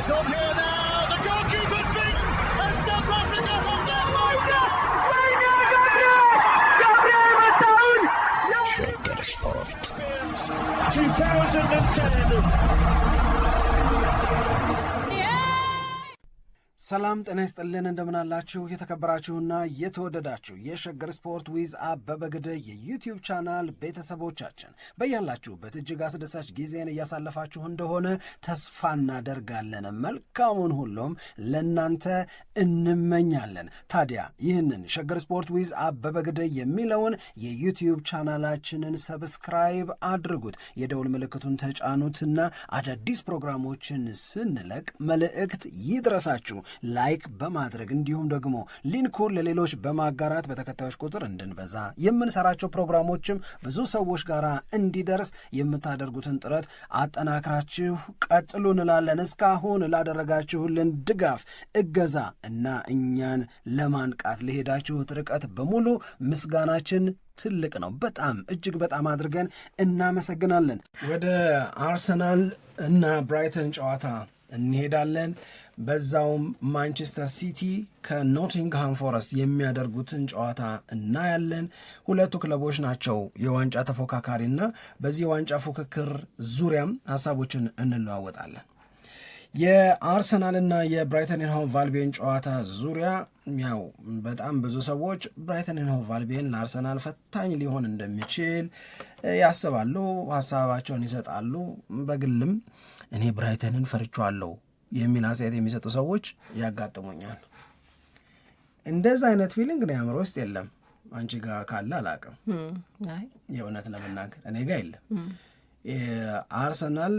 It's on here now. The goalkeeper's beaten, and South Africa have done. Shagger Sport 2010. ሰላም ጤና ይስጥልን እንደምናላችሁ የተከበራችሁና የተወደዳችሁ የሸገር ስፖርት ዊዝ አበበ ግደይ የዩቲዩብ ቻናል ቤተሰቦቻችን በያላችሁበት እጅግ አስደሳች ጊዜን እያሳለፋችሁ እንደሆነ ተስፋ እናደርጋለን። መልካሙን ሁሉም ለናንተ እንመኛለን። ታዲያ ይህንን ሸገር ስፖርት ዊዝ አበበ ግደይ የሚለውን የዩቲዩብ ቻናላችንን ሰብስክራይብ አድርጉት፣ የደውል ምልክቱን ተጫኑትና አዳዲስ ፕሮግራሞችን ስንለቅ መልእክት ይድረሳችሁ። ላይክ በማድረግ እንዲሁም ደግሞ ሊንኩን ለሌሎች በማጋራት በተከታዮች ቁጥር እንድንበዛ የምንሰራቸው ፕሮግራሞችም ብዙ ሰዎች ጋር እንዲደርስ የምታደርጉትን ጥረት አጠናክራችሁ ቀጥሉ እንላለን። እስካሁን ላደረጋችሁልን ድጋፍ፣ እገዛ እና እኛን ለማንቃት ለሄዳችሁት ርቀት በሙሉ ምስጋናችን ትልቅ ነው። በጣም እጅግ በጣም አድርገን እናመሰግናለን። ወደ አርሰናል እና ብራይተን ጨዋታ እንሄዳለን። በዛውም ማንቸስተር ሲቲ ከኖቲንግሃም ፎረስት የሚያደርጉትን ጨዋታ እናያለን። ሁለቱ ክለቦች ናቸው የዋንጫ ተፎካካሪና በዚህ የዋንጫ ፉክክር ዙሪያም ሀሳቦችን እንለዋወጣለን። የአርሰናልና የብራይተን ኤንድ ሆቭ አልቢዮን ጨዋታ ዙሪያ ያው በጣም ብዙ ሰዎች ብራይተን ኤንድ ሆቭ አልቢዮን ለአርሰናል ፈታኝ ሊሆን እንደሚችል ያስባሉ፣ ሀሳባቸውን ይሰጣሉ። በግልም እኔ ብራይተንን ፈርቼዋለሁ የሚል አስተያየት የሚሰጡ ሰዎች ያጋጥሙኛል። እንደዛ አይነት ፊሊንግ ነው አእምሮ ውስጥ የለም። አንቺ ጋር ካለ አላውቅም። የእውነት ለመናገር እኔ ጋር የለም። አርሰናል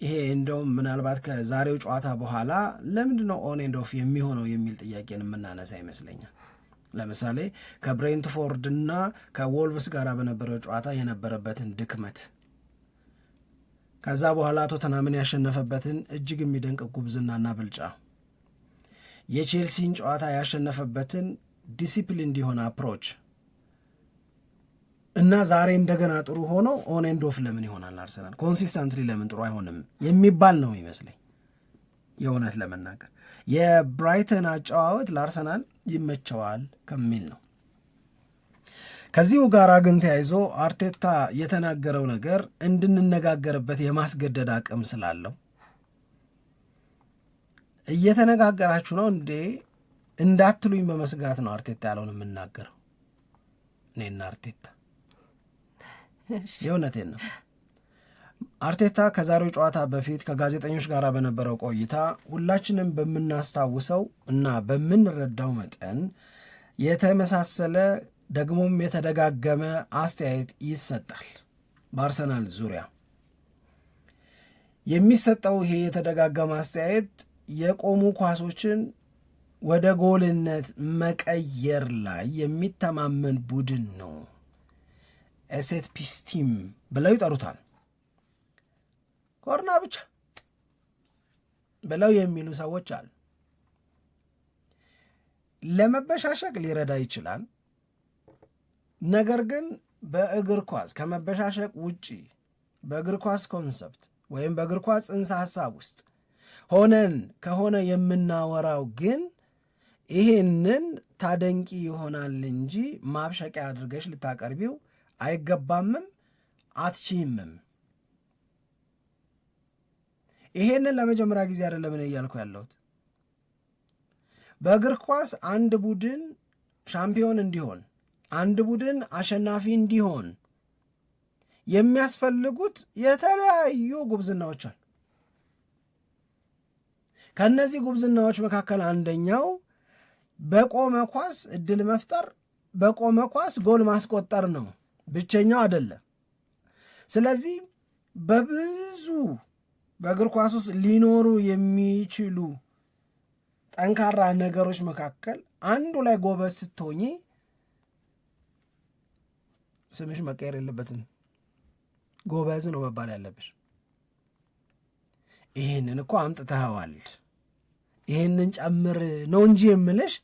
ይሄ እንደውም ምናልባት ከዛሬው ጨዋታ በኋላ ለምንድን ነው ኦን ኤንድ ኦፍ የሚሆነው የሚል ጥያቄን የምናነሳ ይመስለኛል። ለምሳሌ ከብሬንትፎርድ እና ከዎልቭስ ጋር በነበረው ጨዋታ የነበረበትን ድክመት፣ ከዛ በኋላ ቶተናምን ያሸነፈበትን እጅግ የሚደንቅ ጉብዝናና ብልጫ፣ የቼልሲን ጨዋታ ያሸነፈበትን ዲሲፕሊን እንዲሆን አፕሮች እና ዛሬ እንደገና ጥሩ ሆኖ ኦን ኤንድ ኦፍ ለምን ይሆናል አርሰናል ኮንሲስተንትሊ ለምን ጥሩ አይሆንም የሚባል ነው ይመስለኝ። የእውነት ለመናገር የብራይተን አጨዋወት ለአርሰናል ይመቸዋል ከሚል ነው። ከዚሁ ጋር ግን ተያይዞ አርቴታ የተናገረው ነገር እንድንነጋገርበት የማስገደድ አቅም ስላለው እየተነጋገራችሁ ነው እንዴ እንዳትሉኝ በመስጋት ነው አርቴታ ያለውን የምናገረው። እኔና አርቴታ የእውነቴን ነው። አርቴታ ከዛሬው ጨዋታ በፊት ከጋዜጠኞች ጋር በነበረው ቆይታ ሁላችንም በምናስታውሰው እና በምንረዳው መጠን የተመሳሰለ ደግሞም የተደጋገመ አስተያየት ይሰጣል። በአርሰናል ዙሪያ የሚሰጠው ይሄ የተደጋገመ አስተያየት የቆሙ ኳሶችን ወደ ጎልነት መቀየር ላይ የሚተማመን ቡድን ነው፣ ኤሴት ፒስ ቲም ብለው ይጠሩታል። ኮርና ብቻ ብለው የሚሉ ሰዎች አሉ። ለመበሻሸቅ ሊረዳ ይችላል። ነገር ግን በእግር ኳስ ከመበሻሸቅ ውጪ በእግር ኳስ ኮንሰፕት ወይም በእግር ኳስ ጽንሰ ሐሳብ ውስጥ ሆነን ከሆነ የምናወራው ግን ይሄንን ታደንቂ ይሆናል እንጂ ማብሸቂያ አድርገሽ ልታቀርቢው አይገባምም አትችይምም። ይሄንን ለመጀመሪያ ጊዜ አይደለም እኔ እያልኩ ያለሁት። በእግር ኳስ አንድ ቡድን ሻምፒዮን እንዲሆን፣ አንድ ቡድን አሸናፊ እንዲሆን የሚያስፈልጉት የተለያዩ ጉብዝናዎች አሉ። ከእነዚህ ጉብዝናዎች መካከል አንደኛው በቆመ ኳስ እድል መፍጠር፣ በቆመ ኳስ ጎል ማስቆጠር ነው። ብቸኛው አይደለም። ስለዚህ በብዙ በእግር ኳስ ውስጥ ሊኖሩ የሚችሉ ጠንካራ ነገሮች መካከል አንዱ ላይ ጎበዝ ስትሆኚ ስምሽ መቀየር የለበትም፣ ጎበዝ ነው መባል ያለብሽ። ይህንን እኮ አምጥተኸዋል፣ ይህንን ጨምር ነው እንጂ የምልሽ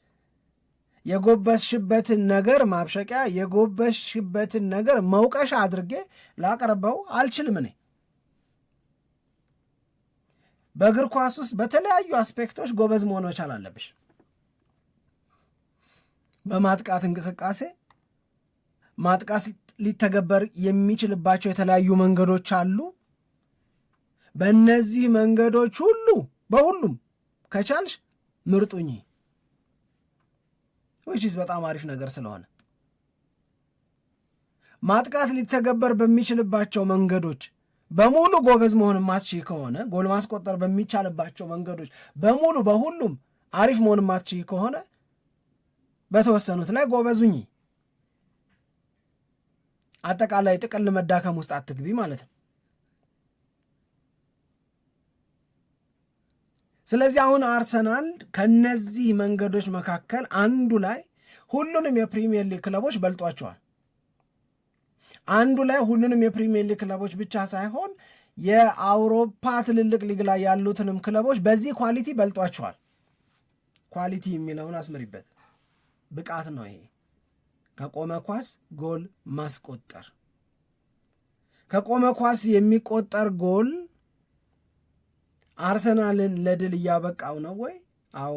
የጎበዝሽበትን ነገር ማብሸቂያ፣ የጎበዝሽበትን ነገር መውቀሻ አድርጌ ላቀርበው አልችልም። እኔ በእግር ኳስ ውስጥ በተለያዩ አስፔክቶች ጎበዝ መሆን መቻል አለብሽ። በማጥቃት እንቅስቃሴ ማጥቃት ሊተገበር የሚችልባቸው የተለያዩ መንገዶች አሉ። በእነዚህ መንገዶች ሁሉ በሁሉም ከቻልሽ ምርጡኝ which በጣም አሪፍ ነገር ስለሆነ ማጥቃት ሊተገበር በሚችልባቸው መንገዶች በሙሉ ጎበዝ መሆን ማትችይ ከሆነ ጎል ማስቆጠር በሚቻልባቸው መንገዶች በሙሉ በሁሉም አሪፍ መሆን ማትችይ ከሆነ በተወሰኑት ላይ ጎበዙኝ። አጠቃላይ ጥቅል መዳከም ውስጥ አትግቢ ማለት ነው። ስለዚህ አሁን አርሰናል ከነዚህ መንገዶች መካከል አንዱ ላይ ሁሉንም የፕሪሚየር ሊግ ክለቦች በልጧቸዋል። አንዱ ላይ ሁሉንም የፕሪሚየር ሊግ ክለቦች ብቻ ሳይሆን የአውሮፓ ትልልቅ ሊግ ላይ ያሉትንም ክለቦች በዚህ ኳሊቲ በልጧቸዋል። ኳሊቲ የሚለውን አስምሪበት። ብቃት ነው ይሄ። ከቆመ ኳስ ጎል ማስቆጠር፣ ከቆመ ኳስ የሚቆጠር ጎል አርሰናልን ለድል እያበቃው ነው ወይ? አዎ።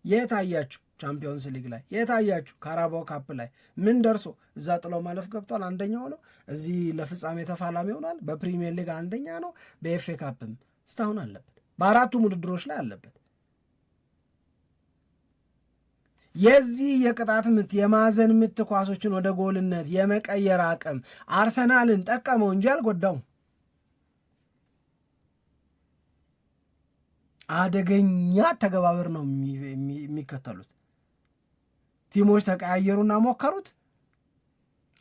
የታያችሁ ቻምፒዮንስ ሊግ ላይ የታያችሁ ካራባው ካፕ ላይ ምን ደርሶ እዛ ጥለው ማለፍ ገብቷል። አንደኛው ነው። እዚህ ለፍጻሜ ተፋላሚ ይሆናል። በፕሪሚየር ሊግ አንደኛ ነው። በኤፍኤ ካፕም እስካሁን አለበት። በአራቱም ውድድሮች ላይ አለበት። የዚህ የቅጣት ምት የማዕዘን ምት ኳሶችን ወደ ጎልነት የመቀየር አቅም አርሰናልን ጠቀመው እንጂ አልጎዳውም። አደገኛ ተገባበር ነው የሚከተሉት ቲሞች። ተቀያየሩና ሞከሩት።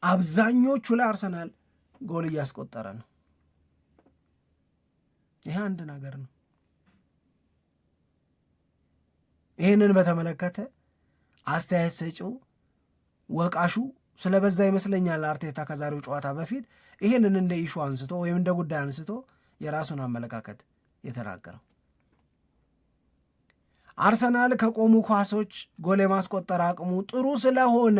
አብዛኞቹ ላይ አርሰናል ጎል እያስቆጠረ ነው። ይህ አንድ ነገር ነው። ይህንን በተመለከተ አስተያየት ሰጪው ወቃሹ ስለበዛ ይመስለኛል አርቴታ ከዛሬው ጨዋታ በፊት ይህንን እንደ ኢሹ አንስቶ ወይም እንደ ጉዳይ አንስቶ የራሱን አመለካከት የተናገረው። አርሰናል ከቆሙ ኳሶች ጎል የማስቆጠር አቅሙ ጥሩ ስለሆነ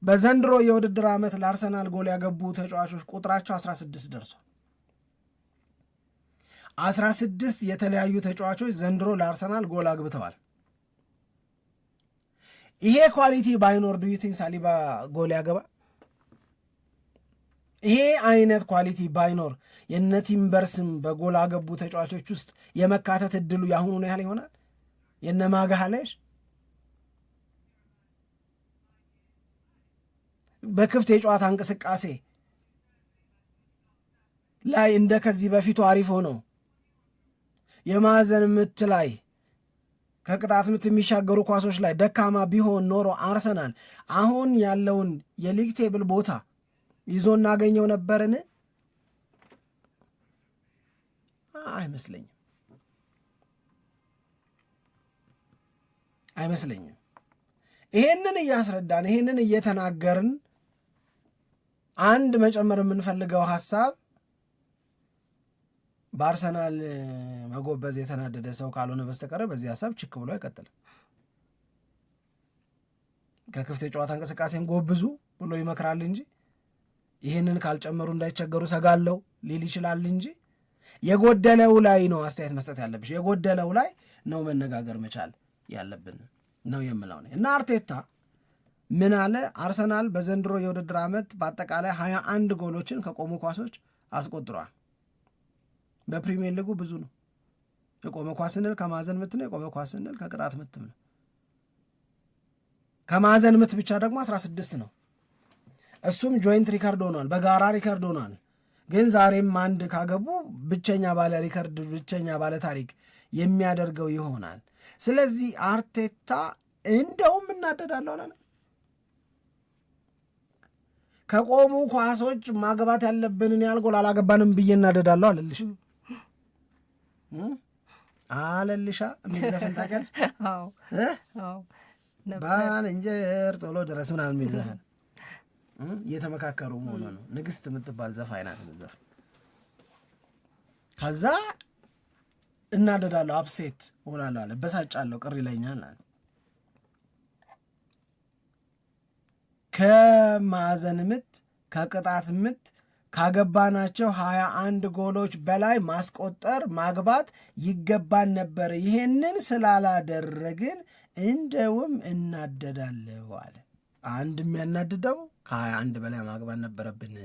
በዘንድሮ የውድድር ዓመት ለአርሰናል ጎል ያገቡ ተጫዋቾች ቁጥራቸው 16 ደርሷል። 16 የተለያዩ ተጫዋቾች ዘንድሮ ለአርሰናል ጎል አግብተዋል። ይሄ ኳሊቲ ባይኖር ዱዩቲንግ ሳሊባ ጎል ያገባ? ይሄ አይነት ኳሊቲ ባይኖር የነ ቲምበርስም በጎል አገቡ ተጫዋቾች ውስጥ የመካተት እድሉ ያሁኑ ያህል ይሆናል? የነ ማጋሃሌሽ በክፍት የጨዋታ እንቅስቃሴ ላይ እንደ ከዚህ በፊቱ አሪፍ ሆነው የማዕዘን ምት ላይ ከቅጣት ምት የሚሻገሩ ኳሶች ላይ ደካማ ቢሆን ኖሮ አርሰናል አሁን ያለውን የሊግ ቴብል ቦታ ይዞ እናገኘው ነበርን? አይመስለኝም። ይሄንን እያስረዳን ይሄንን እየተናገርን አንድ መጨመር የምንፈልገው ሐሳብ በአርሰናል መጎበዝ የተናደደ ሰው ካልሆነ በስተቀር በዚህ ሐሳብ ችክ ብሎ አይቀጥልም። ከክፍት የጨዋታ እንቅስቃሴም ጎብዙ ብሎ ይመክራል እንጂ ይህንን ካልጨመሩ እንዳይቸገሩ ሰጋለው ሊል ይችላል እንጂ የጎደለው ላይ ነው አስተያየት መስጠት ያለብሽ። የጎደለው ላይ ነው መነጋገር መቻል ያለብን ነው የምለው ነው። እና አርቴታ ምን አለ? አርሰናል በዘንድሮ የውድድር ዓመት በአጠቃላይ 21 ጎሎችን ከቆሙ ኳሶች አስቆጥሯል። በፕሪሚየር ሊጉ ብዙ ነው። የቆመ ኳስ ስንል ከማዕዘን ምት ነው። የቆመ ኳስ ስንል ከቅጣት ምትም ነው። ከማዕዘን ምት ብቻ ደግሞ 16 ነው። እሱም ጆይንት ሪከርድ ሆኗል፣ በጋራ ሪከርድ ሆኗል። ግን ዛሬም አንድ ካገቡ ብቸኛ ባለ ሪከርድ ብቸኛ ባለ ታሪክ የሚያደርገው ይሆናል። ስለዚህ አርቴታ እንደውም እናደዳለሁ አላለ። ከቆሙ ኳሶች ማግባት ያለብንን ያህል ጎል አላገባንም ብዬ እናደዳለሁ አለልሽ አለልሻ የሚዘፈን ታውቂያለሽ? ባልንጀር ቶሎ ድረስ ምናምን የሚል ዘፈን እየተመካከሩ መሆኑ ነው። ንግስት የምትባል ዘፋኝ ናት ዘፈን። ከዛ እናደዳለሁ፣ አፕሴት ሆናለሁ አለ፣ በሳጫለሁ፣ ቅር ይለኛል አለ። ከማዕዘን ምት፣ ከቅጣት ምት፣ ካገባናቸው 21 ጎሎች በላይ ማስቆጠር ማግባት ይገባን ነበር። ይሄንን ስላላደረግን እንደውም እናደዳለሁ አለ። አንድ የሚያናድደው ከ21 በላይ ማግባት ነበረብን።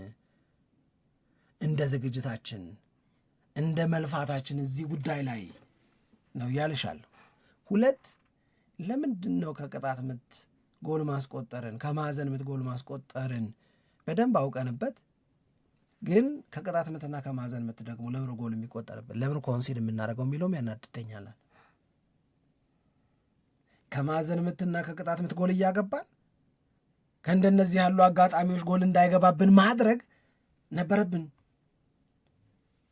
እንደ ዝግጅታችን እንደ መልፋታችን እዚህ ጉዳይ ላይ ነው ያልሻለሁ። 2 ለምንድን ነው ከቅጣት ምት ጎል ማስቆጠርን ከማዕዘን ምት ጎል ማስቆጠርን በደንብ አውቀንበት ግን ከቅጣት ምትና ከማዕዘን ምት ደግሞ ለምን ጎል የሚቆጠርበት ለምን ኮንሲድ የምናደርገው የሚለውም ያናድደኛል። ከማዕዘን ምትና ከቅጣት ምት ጎል እያገባን ከእንደነዚህ ያሉ አጋጣሚዎች ጎል እንዳይገባብን ማድረግ ነበረብን።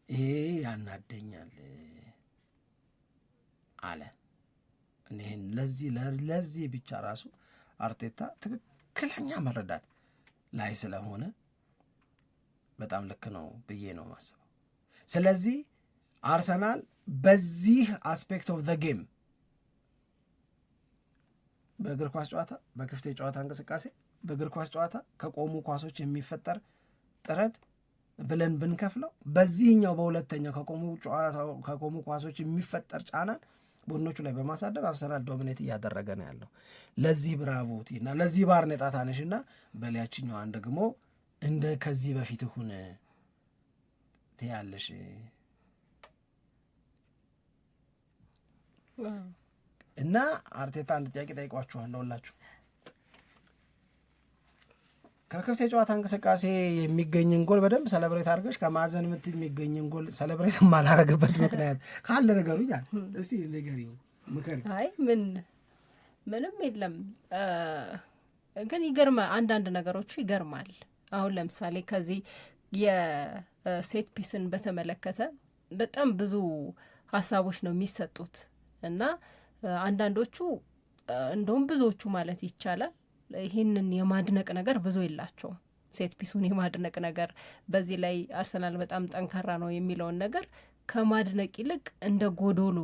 ይሄ ያናደኛል አለ። እኔን ለዚህ ብቻ ራሱ አርቴታ ትክክለኛ መረዳት ላይ ስለሆነ በጣም ልክ ነው ብዬ ነው ማስበው። ስለዚህ አርሰናል በዚህ አስፔክት ኦፍ ዘ ጌም በእግር ኳስ ጨዋታ በክፍት የጨዋታ እንቅስቃሴ በእግር ኳስ ጨዋታ ከቆሙ ኳሶች የሚፈጠር ጥረት ብለን ብንከፍለው በዚህኛው በሁለተኛው ከቆሙ ኳሶች የሚፈጠር ጫናን ቡድኖቹ ላይ በማሳደር አርሰናል ዶሚኔት እያደረገ ነው ያለው። ለዚህ ብራቮቲ እና ለዚህ ባርኔጣ ታነሽና በሊያችኛዋን ደግሞ እንደ ከዚህ በፊት ሁን ትያለሽ እና አርቴታ አንድ ጥያቄ ጠይቋችኋለሁ ሁላችሁ። ከክፍት የጨዋታ እንቅስቃሴ የሚገኝን ጎል በደንብ ሰለብሬት አድርገሽ ከማዕዘን ምት የሚገኝን ጎል ሰለብሬት የማላረግበት ምክንያት ካለ ነገሩኛል። እስቲ ንገሪ ምከሪ። አይ ምንም የለም ግን ይገርማል። አንዳንድ ነገሮቹ ይገርማል። አሁን ለምሳሌ ከዚህ የሴት ፒስን በተመለከተ በጣም ብዙ ሀሳቦች ነው የሚሰጡት እና አንዳንዶቹ እንደውም ብዙዎቹ ማለት ይቻላል ይህንን የማድነቅ ነገር ብዙ የላቸውም። ሴት ፒሱን የማድነቅ ነገር በዚህ ላይ አርሰናል በጣም ጠንካራ ነው የሚለውን ነገር ከማድነቅ ይልቅ እንደ ጎዶሎ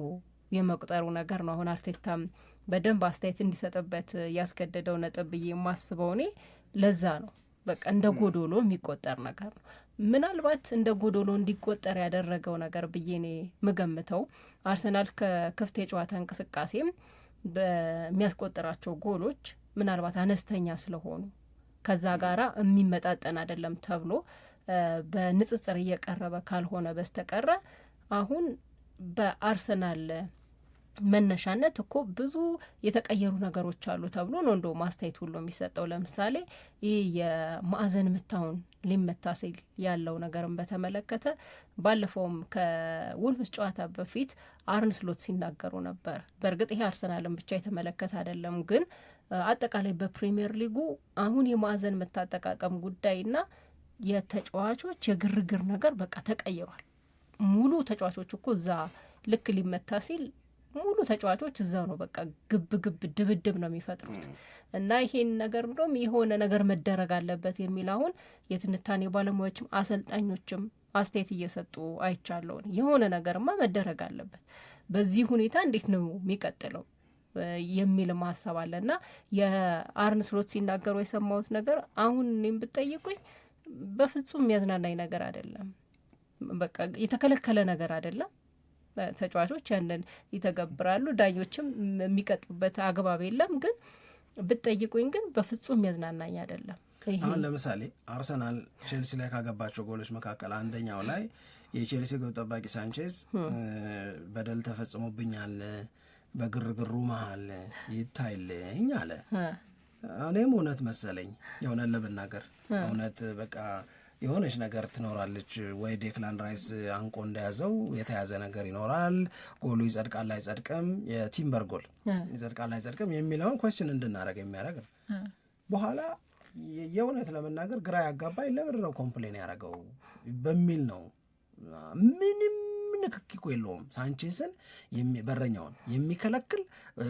የመቁጠሩ ነገር ነው። አሁን አርቴታም በደንብ አስተያየት እንዲሰጥበት ያስገደደው ነጥብ ብዬ የማስበው እኔ ለዛ ነው። በቃ እንደ ጎዶሎ የሚቆጠር ነገር ነው። ምናልባት እንደ ጎዶሎ እንዲቆጠር ያደረገው ነገር ብዬ እኔ ምገምተው አርሰናል ከክፍት የጨዋታ እንቅስቃሴም በሚያስቆጥራቸው ጎሎች ምናልባት አነስተኛ ስለሆኑ ከዛ ጋራ የሚመጣጠን አይደለም ተብሎ በንጽጽር እየቀረበ ካልሆነ በስተቀረ አሁን በአርሰናል መነሻነት እኮ ብዙ የተቀየሩ ነገሮች አሉ ተብሎ ነው እንደው ማስተያየት ሁሉ የሚሰጠው። ለምሳሌ ይህ የማዕዘን ምታውን ሊመታ ሲል ያለው ነገርን በተመለከተ ባለፈውም ከውልቭስ ጨዋታ በፊት አርነ ስሎት ሲናገሩ ነበር። በእርግጥ ይሄ አርሰናልን ብቻ የተመለከተ አይደለም፣ ግን አጠቃላይ በፕሪሚየር ሊጉ አሁን የማዕዘን ምት አጠቃቀም ጉዳይና የተጫዋቾች የግርግር ነገር በቃ ተቀይሯል። ሙሉ ተጫዋቾች እኮ እዛ ልክ ሊመታ ሲል ሙሉ ተጫዋቾች እዛው ነው በቃ ግብ ድብድብ ነው የሚፈጥሩት እና ይሄን ነገር እንደውም የሆነ ነገር መደረግ አለበት የሚል አሁን የትንታኔ ባለሙያዎችም አሰልጣኞችም አስተያየት እየሰጡ አይቻለሁ። የሆነ ነገርማ መደረግ አለበት፣ በዚህ ሁኔታ እንዴት ነው የሚቀጥለው የሚል ሀሳብ አለ እና የአርነ ስሎት ሲናገሩ የሰማሁት ነገር አሁን እኔም ብትጠይቁኝ በፍጹም የሚያዝናናኝ ነገር አይደለም። በቃ የተከለከለ ነገር አይደለም። ተጫዋቾች ያንን ይተገብራሉ፣ ዳኞችም የሚቀጡበት አግባብ የለም። ግን ብትጠይቁኝ ግን በፍጹም የሚያዝናናኝ አይደለም። አሁን ለምሳሌ አርሰናል ቼልሲ ላይ ካገባቸው ጎሎች መካከል አንደኛው ላይ የቼልሲ ግብ ጠባቂ ሳንቼዝ በደል ተፈጽሞብኛል፣ በግርግሩ መሀል ይታይልኝ አለ። እኔም እውነት መሰለኝ። የሆነን ለመናገር እውነት በቃ የሆነች ነገር ትኖራለች ወይ ዴክላን ራይስ አንቆ እንደያዘው የተያዘ ነገር ይኖራል። ጎሉ ይጸድቃል አይጸድቅም፣ የቲምበር ጎል ይጸድቃል አይጸድቅም የሚለውን ኮስችን እንድናደረግ የሚያደረግ ነው። በኋላ የእውነት ለመናገር ግራ ያጋባኝ ለምንድን ነው ኮምፕሌን ያደረገው በሚል ነው። ምንም ንክኪ እኮ የለውም። ሳንቼስን በረኛውን የሚከለክል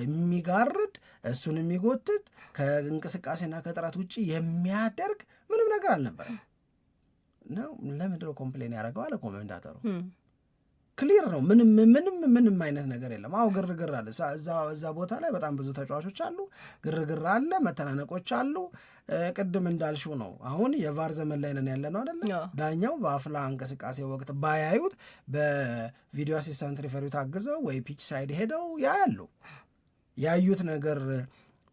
የሚጋርድ እሱን የሚጎትት ከእንቅስቃሴና ከጥረት ውጭ የሚያደርግ ምንም ነገር አልነበረም ነው። ለምንድን ነው ኮምፕሌን ያደረገው አለ ኮሜንታተሩ። ክሊር ነው። ምንም አይነት ነገር የለም። አዎ ግርግር አለ እዛ ቦታ ላይ በጣም ብዙ ተጫዋቾች አሉ፣ ግርግር አለ፣ መተናነቆች አሉ። ቅድም እንዳልሽው ነው። አሁን የቫር ዘመን ላይ ነን ያለ ነው አይደለ? ዳኛው በአፍላ እንቅስቃሴ ወቅት ባያዩት በቪዲዮ አሲስታንት ሪፈሪው ታግዘው ወይ ፒች ሳይድ ሄደው ያያሉ። ያዩት ነገር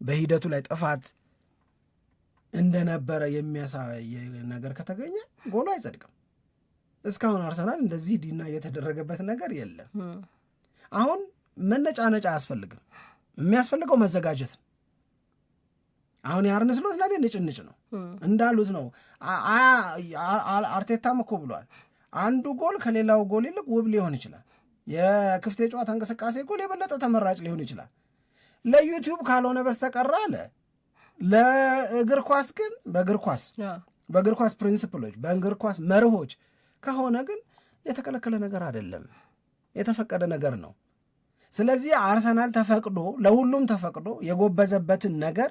በሂደቱ ላይ ጥፋት እንደነበረ የሚያሳይ ነገር ከተገኘ ጎሉ አይጸድቅም። እስካሁን አርሰናል እንደዚህ ዲና የተደረገበት ነገር የለም። አሁን መነጫነጫ አያስፈልግም። የሚያስፈልገው መዘጋጀት ነው። አሁን የአርነ ስሎት ለኔ ንጭንጭ ነው እንዳሉት ነው። አርቴታም እኮ ብሏል፣ አንዱ ጎል ከሌላው ጎል ይልቅ ውብ ሊሆን ይችላል። የክፍት የጨዋታ እንቅስቃሴ ጎል የበለጠ ተመራጭ ሊሆን ይችላል ለዩቲዩብ ካልሆነ በስተቀር አለ። ለእግር ኳስ ግን በእግር ኳስ ፕሪንሲፕሎች በእግር ኳስ መርሆች ከሆነ ግን የተከለከለ ነገር አይደለም፣ የተፈቀደ ነገር ነው። ስለዚህ አርሰናል ተፈቅዶ ለሁሉም ተፈቅዶ የጎበዘበትን ነገር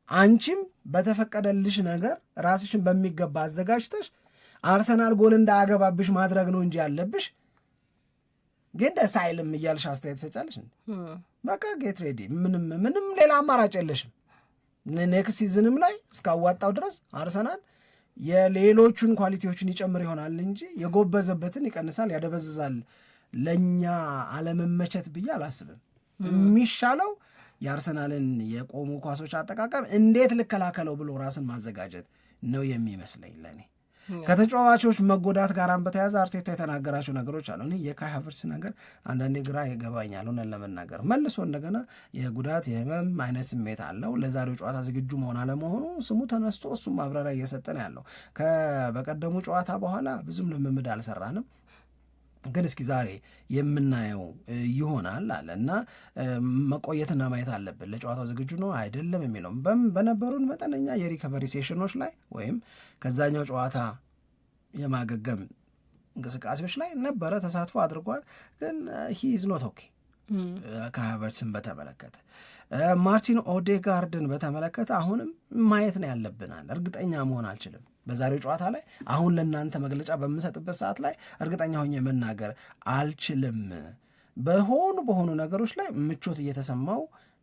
አንቺም በተፈቀደልሽ ነገር ራስሽን በሚገባ አዘጋጅተሽ አርሰናል ጎል እንዳያገባብሽ ማድረግ ነው እንጂ ያለብሽ ግን ደስ አይልም እያልሽ አስተያየት ትሰጫለሽ። በቃ ጌት ሬዲ፣ ምንም ሌላ አማራጭ የለሽም። ኔክስት ሲዝንም ላይ እስካዋጣው ድረስ አርሰናል የሌሎቹን ኳሊቲዎችን ይጨምር ይሆናል እንጂ የጎበዘበትን ይቀንሳል፣ ያደበዝዛል። ለእኛ አለመመቸት ብዬ አላስብም። የሚሻለው የአርሰናልን የቆሙ ኳሶች አጠቃቀም እንዴት ልከላከለው ብሎ ራስን ማዘጋጀት ነው የሚመስለኝ ለእኔ። ከተጫዋቾች መጎዳት ጋራም በተያያዘ አርቴታ የተናገራቸው ነገሮች አሉ። እኔ የካይ ሃቨርትዝ ነገር አንዳንዴ ግራ ይገባኛል ሆነን ለመናገር። መልሶ እንደገና የጉዳት የህመም አይነት ስሜት አለው። ለዛሬው ጨዋታ ዝግጁ መሆን አለመሆኑ ስሙ ተነስቶ እሱም ማብራሪያ እየሰጠን ያለው በቀደሙ ጨዋታ በኋላ ብዙም ልምምድ አልሰራንም ግን እስኪ ዛሬ የምናየው ይሆናል አለ እና መቆየትና ማየት አለብን። ለጨዋታው ዝግጁ ነው አይደለም የሚለው በነበሩን መጠነኛ የሪከቨሪ ሴሽኖች ላይ ወይም ከዛኛው ጨዋታ የማገገም እንቅስቃሴዎች ላይ ነበረ፣ ተሳትፎ አድርጓል። ግን ሂ ኢዝ ኖት ኦኬ። ከሃቨርትስን በተመለከተ ማርቲን ኦዴጋርድን በተመለከተ አሁንም ማየት ነው ያለብናል። እርግጠኛ መሆን አልችልም በዛሬው ጨዋታ ላይ አሁን ለእናንተ መግለጫ በምሰጥበት ሰዓት ላይ እርግጠኛ ሆኜ መናገር አልችልም። በሆኑ ነገሮች ላይ ምቾት እየተሰማው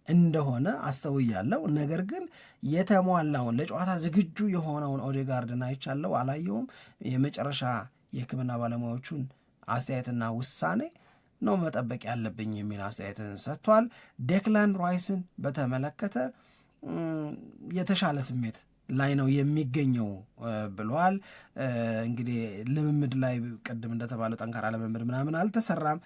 እንደሆነ አስተውያለሁ። ነገር ግን የተሟላውን ለጨዋታ ዝግጁ የሆነውን ኦዴጋርድን አይቻለሁ አላየውም። የመጨረሻ የሕክምና ባለሙያዎቹን አስተያየትና ውሳኔ ነው መጠበቅ ያለብኝ የሚል አስተያየትን ሰጥቷል። ዴክላን ራይስን በተመለከተ የተሻለ ስሜት ላይ ነው የሚገኘው ብለዋል። እንግዲህ ልምምድ ላይ ቅድም እንደተባለው ጠንካራ ልምምድ ምናምን አልተሰራም፣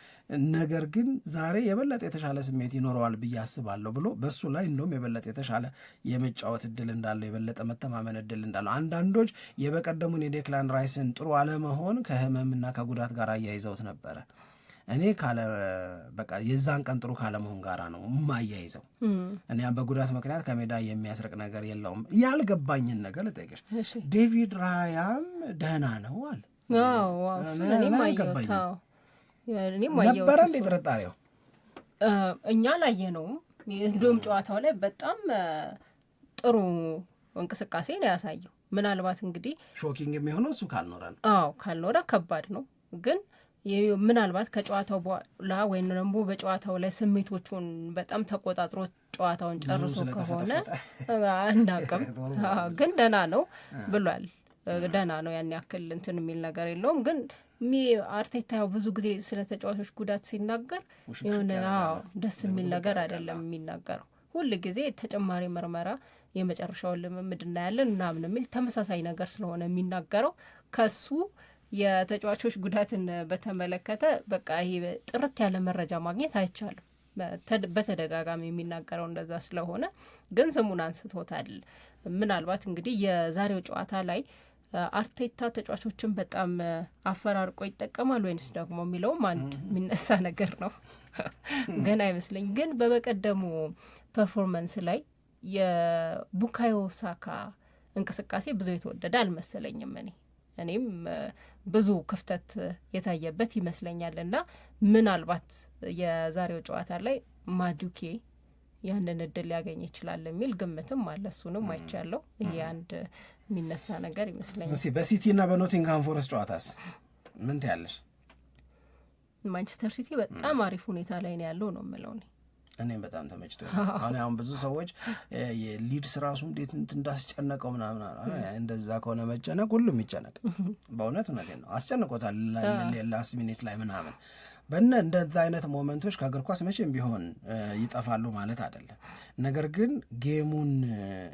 ነገር ግን ዛሬ የበለጠ የተሻለ ስሜት ይኖረዋል ብዬ አስባለሁ ብሎ በሱ ላይ እንደውም የበለጠ የተሻለ የመጫወት እድል እንዳለው የበለጠ መተማመን እድል እንዳለው አንዳንዶች የበቀደሙን የዴክላን ራይስን ጥሩ አለመሆን ከህመምና ከጉዳት ጋር አያይዘውት ነበረ። እኔ በቃ የዛን ቀን ጥሩ ካለመሆን ጋራ ነው የማያይዘው። እኔ በጉዳት ምክንያት ከሜዳ የሚያስርቅ ነገር የለውም። ያልገባኝን ነገር ልጠይቅሽ፣ ዴቪድ ራያም ደህና ነው አለ። ነበረ እንዴ ጥርጣሬው? እኛ ላየ ነው። እንዲሁም ጨዋታው ላይ በጣም ጥሩ እንቅስቃሴ ነው ያሳየው። ምናልባት እንግዲህ ሾኪንግ የሚሆነው እሱ ካልኖረ ነው። ካልኖረ ከባድ ነው ግን ምናልባት ከጨዋታው በኋላ ወይም ደግሞ በጨዋታው ላይ ስሜቶቹን በጣም ተቆጣጥሮ ጨዋታውን ጨርሶ ከሆነ አናውቅም። ግን ደህና ነው ብሏል። ደህና ነው፣ ያን ያክል እንትን የሚል ነገር የለውም። ግን አርቴታ ብዙ ጊዜ ስለ ተጫዋቾች ጉዳት ሲናገር የሆነ ደስ የሚል ነገር አይደለም የሚናገረው። ሁል ጊዜ ተጨማሪ ምርመራ፣ የመጨረሻውን ልምምድ እናያለን ምናምን የሚል ተመሳሳይ ነገር ስለሆነ የሚናገረው ከሱ የተጫዋቾች ጉዳትን በተመለከተ በቃ ይሄ ጥርት ያለ መረጃ ማግኘት አይቻልም። በተደጋጋሚ የሚናገረው እንደዛ ስለሆነ ግን ስሙን አንስቶታል። ምናልባት እንግዲህ የዛሬው ጨዋታ ላይ አርቴታ ተጫዋቾችን በጣም አፈራርቆ ይጠቀማል ወይንስ ደግሞ የሚለውም አንድ የሚነሳ ነገር ነው። ግን አይመስለኝ። ግን በበቀደሙ ፐርፎርማንስ ላይ የቡካዮ ሳካ እንቅስቃሴ ብዙ የተወደደ አልመሰለኝም። እኔም ብዙ ክፍተት የታየበት ይመስለኛል እና ምናልባት የዛሬው ጨዋታ ላይ ማዱኬ ያንን እድል ሊያገኝ ይችላል የሚል ግምትም አለ። እሱንም አይቻለሁ። ይሄ አንድ የሚነሳ ነገር ይመስለኛል። በሲቲ እና በኖቲንግሃም ፎረስት ጨዋታስ ምን ትያለሽ? ማንቸስተር ሲቲ በጣም አሪፍ ሁኔታ ላይ ነው ያለው ነው የምለው እኔም በጣም ተመችቶ አሁን ብዙ ሰዎች የሊድስ ራሱ እንዴት እንዳስጨነቀው ምናምን እንደዛ ከሆነ መጨነቅ ሁሉም ይጨነቅ። በእውነት እውነቴን ነው አስጨንቆታል ላስት ሚኒት ላይ ምናምን እንደዛ አይነት ሞመንቶች ከእግር ኳስ መቼም ቢሆን ይጠፋሉ ማለት አይደለም። ነገር ግን ጌሙን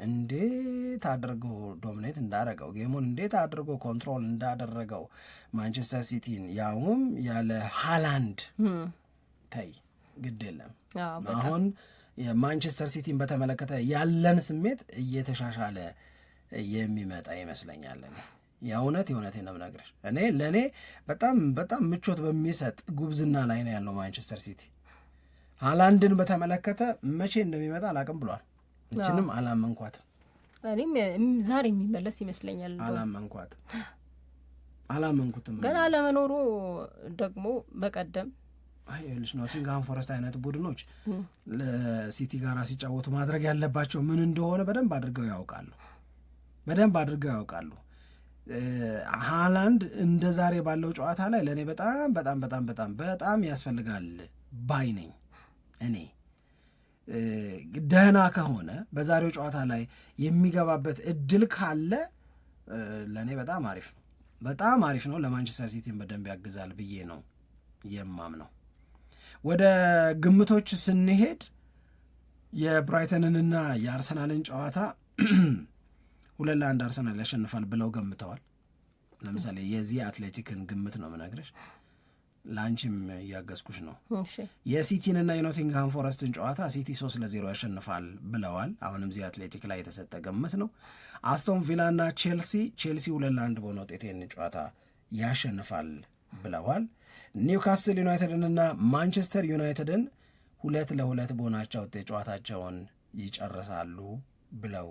እንዴት አድርጎ ዶሚኔት እንዳደረገው ጌሙን እንዴት አድርጎ ኮንትሮል እንዳደረገው ማንቸስተር ሲቲን ያውም ያለ ሃላንድ ታይ ግድ የለም አሁን የማንቸስተር ሲቲን በተመለከተ ያለን ስሜት እየተሻሻለ የሚመጣ ይመስለኛል። የእውነቴን ነው የምነግርሽ። ለእኔ በጣም በጣም ምቾት በሚሰጥ ጉብዝና ላይ ነው ያለው ማንቸስተር ሲቲ። ሃላንድን በተመለከተ መቼ እንደሚመጣ አላቅም ብሏል። እችንም አላመንኳትም። እኔም ዛሬ የሚመለስ ይመስለኛል። አላመንኩትም። ግን አለመኖሩ ደግሞ በቀደም ይኸውልሽ ኖቲንግሃም ፎረስት አይነት ቡድኖች ለሲቲ ጋር ሲጫወቱ ማድረግ ያለባቸው ምን እንደሆነ በደንብ አድርገው ያውቃሉ። ሃላንድ እንደ ዛሬ ባለው ጨዋታ ላይ ለእኔ በጣም በጣም በጣም በጣም በጣም ያስፈልጋል ባይ ነኝ። እኔ ደህና ከሆነ በዛሬው ጨዋታ ላይ የሚገባበት እድል ካለ ለእኔ በጣም አሪፍ ነው። ለማንቸስተር ሲቲን በደንብ ያግዛል ብዬ ነው የማምነው። ወደ ግምቶች ስንሄድ የብራይተንንና የአርሰናልን ጨዋታ 2-1 አርሰናል ያሸንፋል ብለው ገምተዋል። ለምሳሌ የዚህ አትሌቲክን ግምት ነው የምነግርሽ፣ ለአንቺም እያገዝኩሽ ነው። የሲቲንና የኖቲንግሃም ፎረስትን ጨዋታ ሲቲ 3-0 ያሸንፋል ብለዋል። አሁንም ዚህ አትሌቲክ ላይ የተሰጠ ግምት ነው። አስቶን ቪላና ቼልሲ 2-1 በሆነ ውጤት ጨዋታ ያሸንፋል ብለዋል። ኒውካስል ዩናይትድንና ማንቸስተር ዩናይትድን 2-2 በሆናቸው ውጤት ጨዋታቸውን ይጨርሳሉ ብለው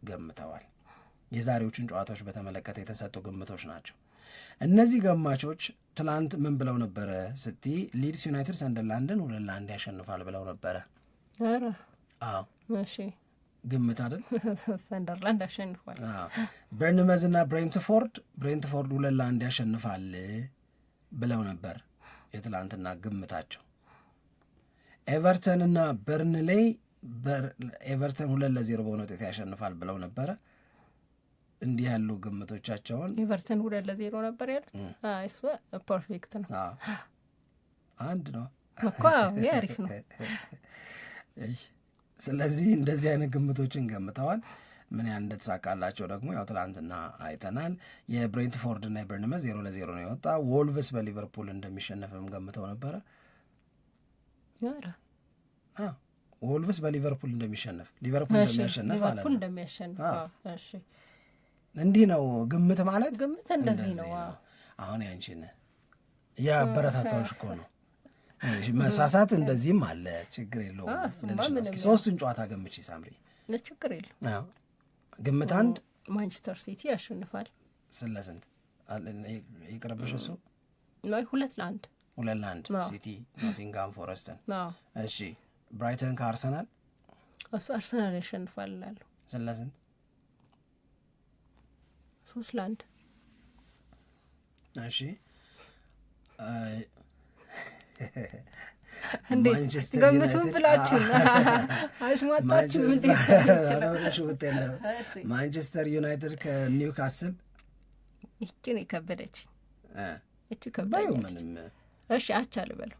ገምተዋል። የዛሬዎቹን ጨዋታዎች በተመለከተ የተሰጡ ግምቶች ናቸው። እነዚህ ገማቾች ትላንት ምን ብለው ነበረ ስቲ ሊድስ ዩናይትድ ሰንደርላንድን 2-1 ያሸንፋል ብለው ነበረ። ግምት አይደል? ሰንደርላንድ ያሸንፋል። በርንመዝና ብሬንትፎርድ 2-1 ያሸንፋል ብለው ነበር የትላንትና ግምታቸው። ኤቨርተንና በርንሌይ ኤቨርተን 2-0 በሆነ ውጤት ያሸንፋል ብለው ነበረ። እንዲህ ያሉ ግምቶቻቸውን ኤቨርተን 2-0 ነበር ያሉት። እሱ ፐርፌክት ነው። አንድ ነው እኮ አሪፍ ነው። ስለዚህ እንደዚህ አይነት ግምቶችን ገምተዋል። ምን ያህል እንደተሳካላቸው ደግሞ ያው ትላንትና አይተናል። የብሬንትፎርድና የበርንመዝ 0-0 ነው የወጣ። ወልቭስ በሊቨርፑል እንደሚሸነፍም ገምተው ነበረ። ወልቭስ በሊቨርፑል እንደሚሸነፍ ሊቨርፑል እንደሚያሸንፍ እሺ እንዲህ ነው ግምት ማለት። ግምት እንደዚህ ነው። አሁን ያንቺን ያበረታታዎች እኮ ነው። መሳሳት እንደዚህም አለ፣ ችግር የለውም። ሶስቱን ጨዋታ ገምቺ ሳምሪ። ችግር የለውም። ግምት አንድ ማንቸስተር ሲቲ ያሸንፋል። ስለስንት ይቅርብሽ? እሱ 2-1 ሲቲ ኖቲንግሃም ፎረስትን። እሺ ብራይተን ከአርሰናል እሱ አርሰናል ያሸንፋል እላለሁ። ስለስንት? 3-1 እሺ እንዴት ገምቱን ብላችሁ አሽሟጣችሁ ማንቸስተር ዩናይትድ ከኒውካስል ይችን የከበደች እቺ ከበደች። እሺ አቻ ልበለው።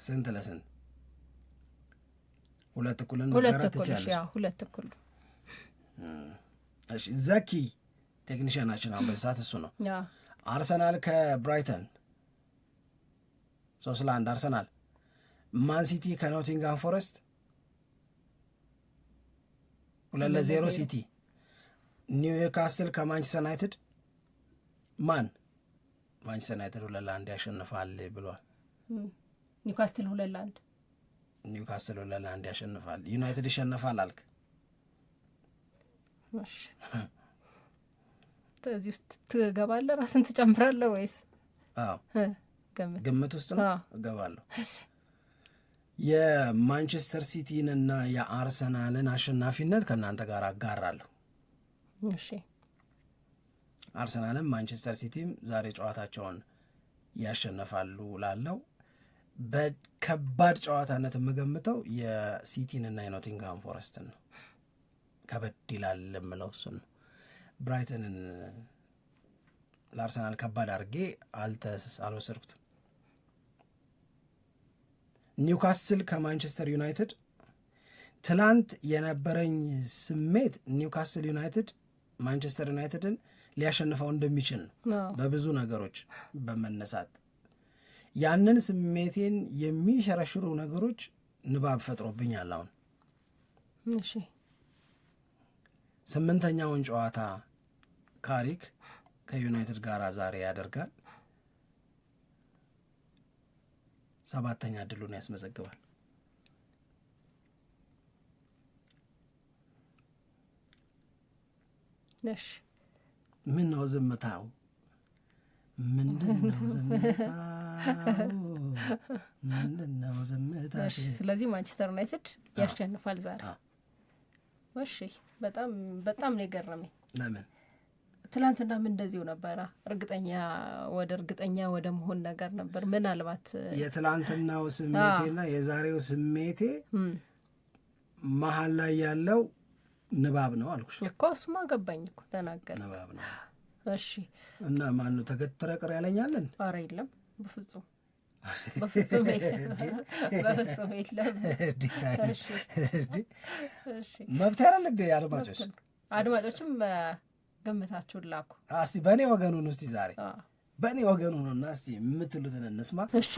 ስንት ለስንት? 2-1 2 እኩል። እሺ ዘኪ ቴክኒሽያናችን አሁን በሰዓት እሱ ነው። አርሰናል ከብራይተን 3-1 አርሰናል። ማን ሲቲ ከኖቲንግሃም ፎረስት 2-0 ሲቲ። ኒውካስል ከማንቸስተር ዩናይትድ ማንቸስተር ዩናይትድ 2-1 ያሸንፋል ብሏል። ኒውካስል 2-1 ያሸንፋል። ዩናይትድ ይሸንፋል አልክ። እሺ እዚህ ውስጥ ትገባለህ? ራስን ትጨምራለህ ወይስ? ግምት ውስጥ ነው እገባለሁ። የማንቸስተር ሲቲንና የአርሰናልን አሸናፊነት ከእናንተ ጋር አጋራለሁ። እሺ አርሰናልም ማንቸስተር ሲቲም ዛሬ ጨዋታቸውን ያሸንፋሉ ላለው በከባድ ጨዋታነት የምገምተው የሲቲን እና የኖቲንግሃም ፎረስትን ነው። ከበድ ይላል የምለው እሱን ነው። ብራይተንን ለአርሰናል ከባድ አድርጌ አልወሰድኩትም። ኒውካስል ከማንቸስተር ዩናይትድ ትናንት የነበረኝ ስሜት ኒውካስል ዩናይትድ ማንቸስተር ዩናይትድን ሊያሸንፈው እንደሚችል ነው በብዙ ነገሮች በመነሳት ያንን ስሜቴን የሚሸረሽሩ ነገሮች ንባብ ፈጥሮብኛል። አሁን እሺ 8ኛውን ጨዋታ ካሪክ ከዩናይትድ ጋር ዛሬ ያደርጋል። 7ኛ ድሉን ያስመዘግባል። እሺ ምን ነው ዝምታው? ምንድነው ዝምታው? ስለዚህ ማንቸስተር ዩናይትድ ያሸንፋል ዛሬ። እሺ በጣም ነው የገረመኝ። ለምን ትላንትና ምን እንደዚሁ ነበረ። እርግጠኛ ወደ መሆን ነገር ነበር። ምናልባት የትላንትናው ስሜቴና የዛሬው ስሜቴ መሀል ላይ ያለው ንባብ ነው አልኩሽ እኮ። እሱማ ገባኝ እኮ ተናገረ። ንባብ ነው። እሺ እና ማን ነው ተገትረ ቅር ያለኛለን? ኧረ የለም በፍጹም በፍጹም የለም። መብት ያለ አድማጮችም ገምታችሁን ላኩ። እስቲ በእኔ ወገኑን እስቲ ዛሬ በእኔ ወገኑ ነውና እስቲ የምትሉትን እንስማ። እሺ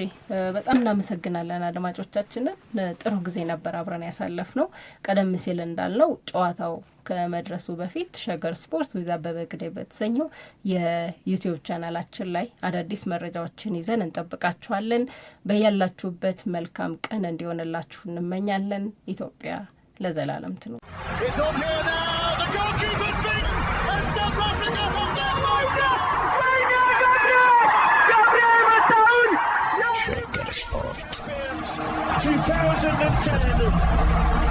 በጣም እናመሰግናለን አድማጮቻችንን። ጥሩ ጊዜ ነበር አብረን ያሳለፍነው። ቀደም ሲል እንዳልነው ጨዋታው ከመድረሱ በፊት ሸገር ስፖርት ዊዝ አበበ ግደይ በተሰኘው የዩቲዩብ ቻናላችን ላይ አዳዲስ መረጃዎችን ይዘን እንጠብቃችኋለን። በያላችሁበት መልካም ቀን እንዲሆንላችሁ እንመኛለን። ኢትዮጵያ ለዘላለም ትኑር። Sport 2010